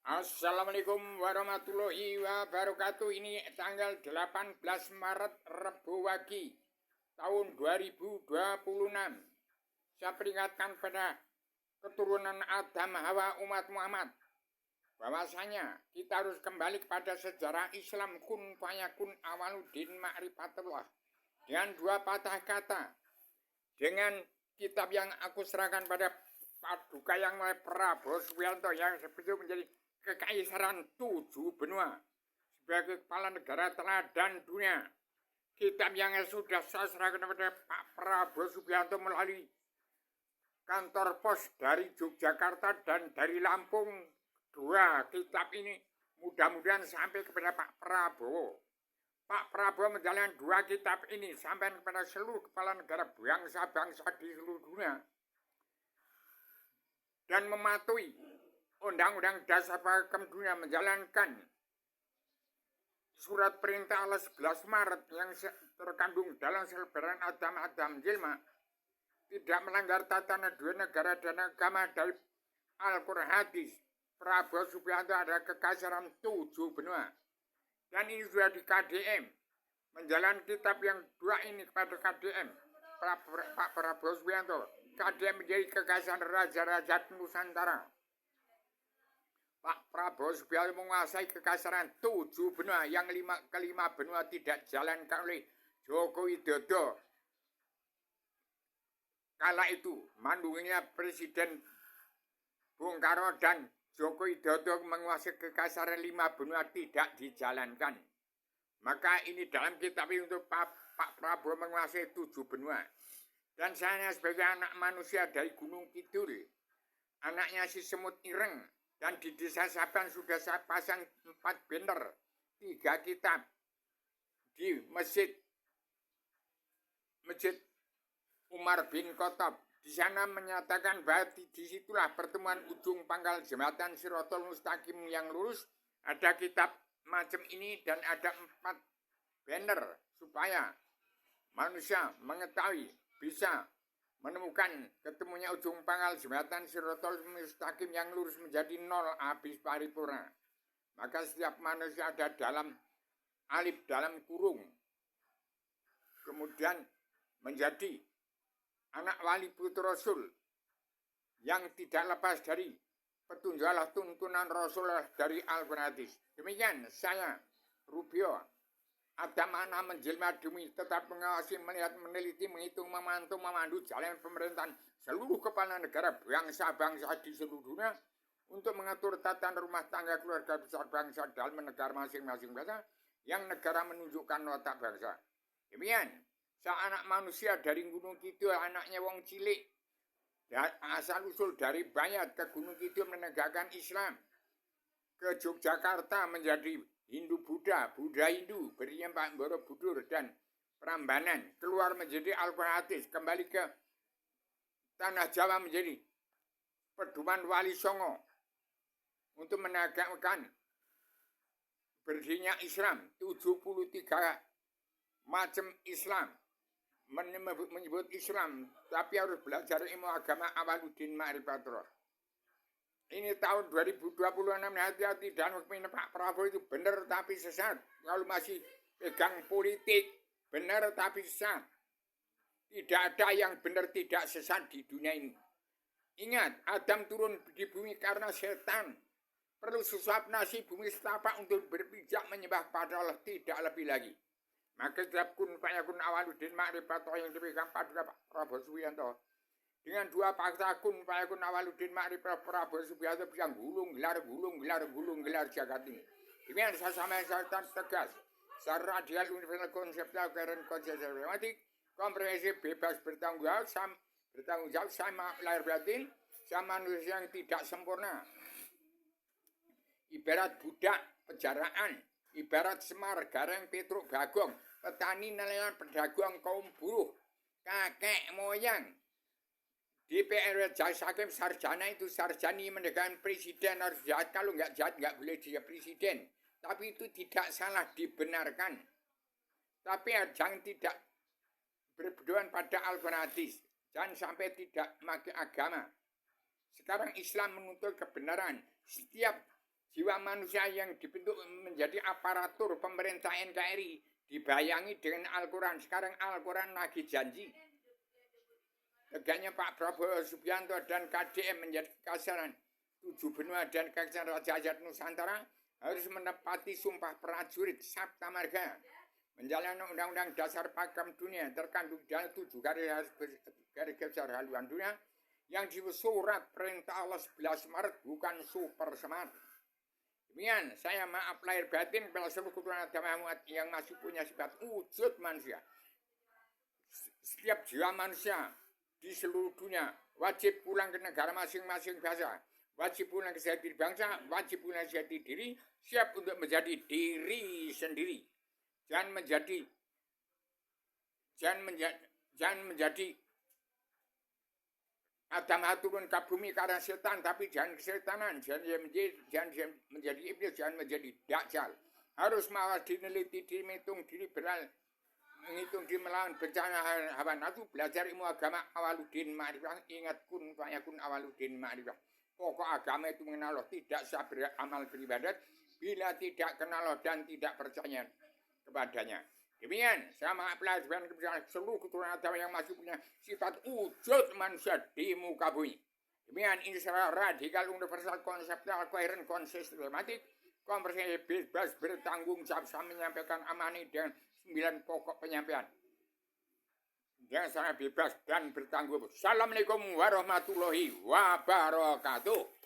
Assalamualaikum warahmatullahi wabarakatuh. Ini tanggal 18 Maret Rebu Wage tahun 2026. Saya peringatkan pada keturunan Adam Hawa umat Muhammad bahwasanya kita harus kembali kepada sejarah Islam kun fayakun awaluddin ma'rifatullah dengan dua patah kata, dengan kitab yang aku serahkan pada Paduka yang mulai Prabowo Subianto yang seperti menjadi kekaisaran 7 benua sebagai kepala negara teladan dunia. Kitab yang sudah saya serahkan kepada Pak Prabowo Subianto melalui kantor pos dari Yogyakarta dan dari Lampung. Dua kitab ini mudah-mudahan sampai kepada Pak Prabowo. Pak Prabowo menjalankan dua kitab ini sampai kepada seluruh kepala negara bangsa-bangsa di seluruh dunia dan mematuhi Undang-Undang Dasar Pakem Dunia, menjalankan surat perintah Allah 11 Maret yang terkandung dalam selebaran Adam Jilma, tidak melanggar tatanan dua negara dan agama dari Al-Quran hadis. Prabowo Subianto ada kekaisaran 7 benua, dan ini sudah di KDM. Menjalankan kitab yang dua ini kepada KDM Pak Prabowo Subianto, KDM menjadi kekaisaran raja-raja Nusantara. Pak Prabowo Subianto menguasai kekaisaran 7 benua, yang kelima benua tidak dijalankan oleh Joko Widodo. Kala itu mandungnya Presiden Bung Karno dan Joko Widodo menguasai kekaisaran 5 benua tidak dijalankan. Maka ini dalam kitab ini untuk Pak Prabowo menguasai 7 benua. Dan saya sebagai anak manusia dari Gunung Kidul, anaknya si semut ireng, dan di desa Saban sudah saya pasang 4 banner, 3 kitab di masjid Umar bin Khattab. Di sana menyatakan bahwa disitulah pertemuan ujung pangkal jembatan Sirotol Mustaqim yang lurus. Ada kitab macam ini dan ada 4 banner supaya manusia mengetahui, bisa menemukan ketemunya ujung pangkal jembatan Sirotol Mustaqim yang lurus menjadi 0 habis paripurna. Maka setiap manusia ada dalam alif dalam kurung, kemudian menjadi anak wali putra Rasul yang tidak lepas dari petunjuk Allah, tuntunan Rasulullah dari Al-Quran. Demikian saya Rubio Adam Ana menjelma demi tetap mengawasi, melihat, meneliti, menghitung, memantau, memandu jalan pemerintahan seluruh kepala negara bangsa-bangsa di seluruh dunia untuk mengatur tata rumah tangga keluarga besar bangsa dalam negara masing-masing bangsa yang negara menunjukkan watak bangsa. Demikian, saya anak manusia dari Gunung Kidul, anaknya wong cilik, asal usul dari Bayat ke Gunung Kidul menegakkan Islam, ke Yogyakarta menjadi Hindu Buddha, Buddha Hindu, bernyembah Borobudur dan Prambanan, keluar menjadi Al-Quran hadis, kembali ke tanah Jawa menjadi pedoman Wali Songo untuk menegakkan berdirinya Islam. 73 macam Islam menyebut Islam, tapi harus belajar ilmu agama awaluddin ma'rifatullah. Ini tahun 2026, hati-hati dan hukumin Pak Prabowo itu benar tapi sesat. Kalau masih pegang politik, benar tapi sesat. Tidak ada yang benar tidak sesat di dunia ini. Ingat, Adam turun di bumi karena setan. Perlu sesuap nasi bumi setapak untuk berpijak menyembah pada Allah, tidak lebih lagi. Maka setiap kun fayakun awaluddin ma'rifatullah yang dipegang Paduka Pak Prabowo Subianto, dengan dua fakta kun fayakun awaluddin ma'rifatullah, Prabowo Subianto bisa gulung gelar jagat ini. Demikian saya sampaikan tegas, secara radial universal konseptual keren konsep sistematik, komprehensif, bebas bertanggung jawab, sama lahir batin, sama manusia yang tidak sempurna. Ibarat budak pejaraan, ibarat Semar, Gareng, Petruk, Bagong, petani, nelayan, pedagang, kaum buruh, kakek moyang. DPR Jasa Hakim sarjana itu sarjani menegakkan presiden harus jahat, kalau nggak jahat nggak boleh dia presiden. Tapi itu tidak salah, dibenarkan. Tapi jangan tidak berpedoman pada Al-Quran hadis. Jangan sampai tidak memakai agama. Sekarang Islam menuntut kebenaran. Setiap jiwa manusia yang dibentuk menjadi aparatur pemerintah NKRI dibayangi dengan Al-Quran. Sekarang Al-Quran lagi janji. Tegaknya Pak Prabowo Subianto dan KDM menjadi kasaran 7 benua dan kawasan Raja Ajat Nusantara harus menepati sumpah prajurit Sabta Marga. Menjalankan Undang-Undang Dasar Pakem Dunia terkandung dalam 7 garis besar haluan dunia yang di surat perintah Allah 11 Maret bukan super smart. Demikian, saya maaf lahir batin kepada seluruh keturunan agama Muhammad yang masih punya sifat wujud manusia. Setiap jiwa manusia di seluruh dunia wajib pulang ke negara masing-masing bahasa, wajib pulang ke jati bangsa, wajib pulang ke jati diri, siap untuk menjadi diri sendiri. Jangan menjadi Adam turun ke bumi karena setan, tapi jangan kesetanan, jangan menjadi iblis, jangan menjadi dajjal. Harus mawas diri, meneliti diri, menghitung diri, menghitung diri melawan bencana hawa nafsu, belajar ilmu agama awaludin ma'rifah, ingat kun fayakun awaludin ma'rifah. Pokok agama itu mengenal Allah, tidak sah beramal beribadat bila tidak kenal Allah dan tidak percaya kepadanya. Demikian, sama pelajaran kebesaran seluruh keturunan agama yang masih punya sifat wujud manusia di muka bumi. Demikian, ini secara radikal, universal, konseptual, koheren, konsistematik, komprehensif, bebas, bertanggung jawab, saya menyampaikan amani dengan 9 pokok penyampaian. Dengan secara bebas dan bertanggung jawab. Assalamualaikum warahmatullahi wabarakatuh.